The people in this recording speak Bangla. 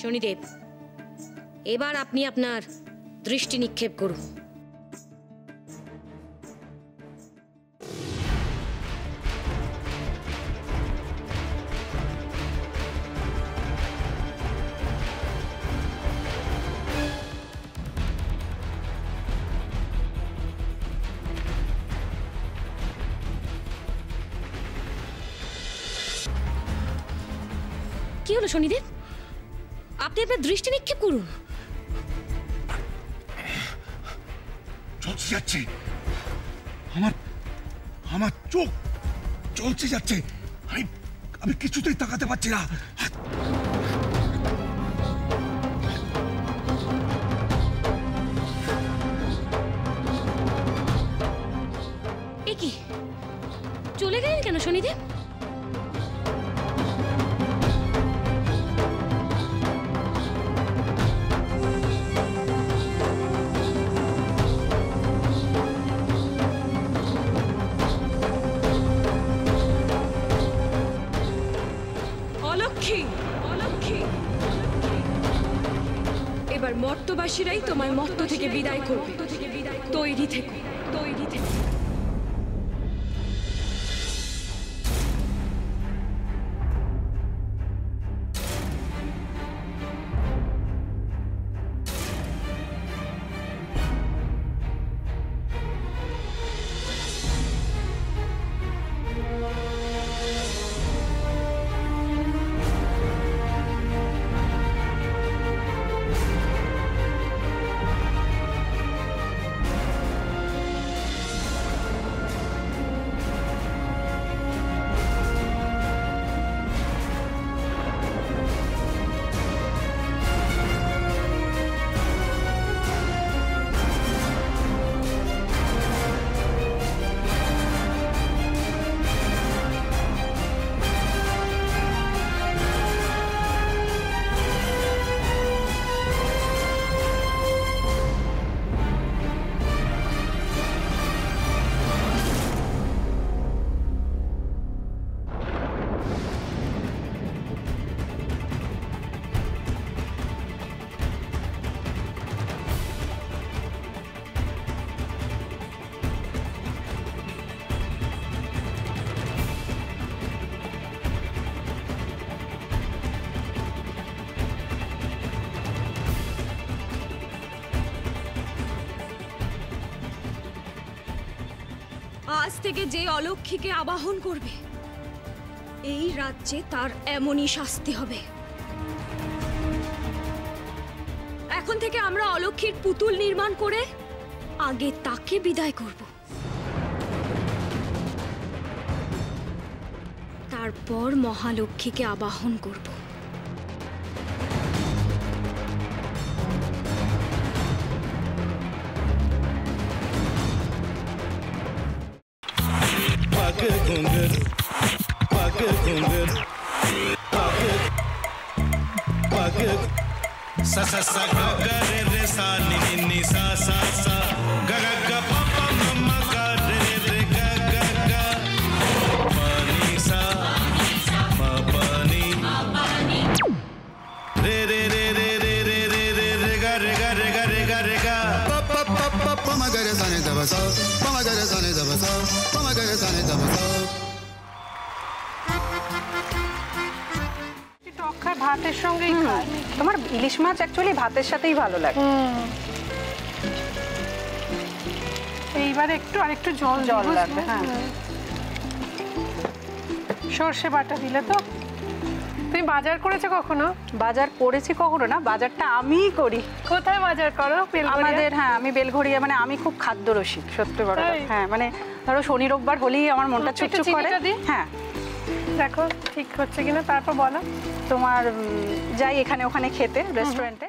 শনিদেব, এবার আপনি আপনার দৃষ্টি নিক্ষেপ করুন। কি হলো শনিদেব? আপনি আপনার দৃষ্টি নিক্ষেপ করুন। চলছে যাচ্ছে, আমার চোখ চলছে যাচ্ছে, আমি কিছুতেই তাকাতে পারছি না। এ কি, চলে গেলেন কেন শনিদেব? এবার মর্তবাসীরাই তোমায় মর্ত থেকে বিদায় করবে। তৈরি থেকো, তৈরি থেকো। আজ থেকে যে অলক্ষীকে আবাহন করবে, এই রাজ্যে তার এমনই শাস্তি হবে। এখন থেকে আমরা অলক্ষীর পুতুল নির্মাণ করে আগে তাকে বিদায় করব, তারপর মহালক্ষ্মীকে আবাহন করব। sa sa sa ga ga re re sa ni ni ni sa sa sa ga ga ga pa pa ma ma ga re re ga ga ga pa ni sa ma pa ni re re re re re re re re re ga re ga re ga re ga re ga pa pa pa pa pa ma ga re sa ni da ba sa pa ma ga re sa ni da ba sa pa ma ga re sa ni da ba sa ভাতের সঙ্গেই খায়। তোমার ইলিশ মাছ অ্যাকচুয়ালি ভাতের সাথেই ভালো লাগে। এইবার আরেকটু জল লাগবে। হ্যাঁ, সর্ষে বাটা দিলে তো। তুমি বাজার করেছো কখনো? বাজার করেছি কখনো না, বাজারটা আমিই করি। কোথায় বাজার করো? আমাদের, হ্যাঁ, আমি বেলঘড়িয়া, মানে আমি খুব খাদ্য রসিক, সত্যি বড়। হ্যাঁ, মানে ধরো শনি রোববার হলেই আমার মনটা চুপচুপ করে। হ্যাঁ, দেখো ঠিক হচ্ছে কিনা, তারপর বলো। তোমার যাই এখানে ওখানে খেতে, রেস্টুরেন্টে।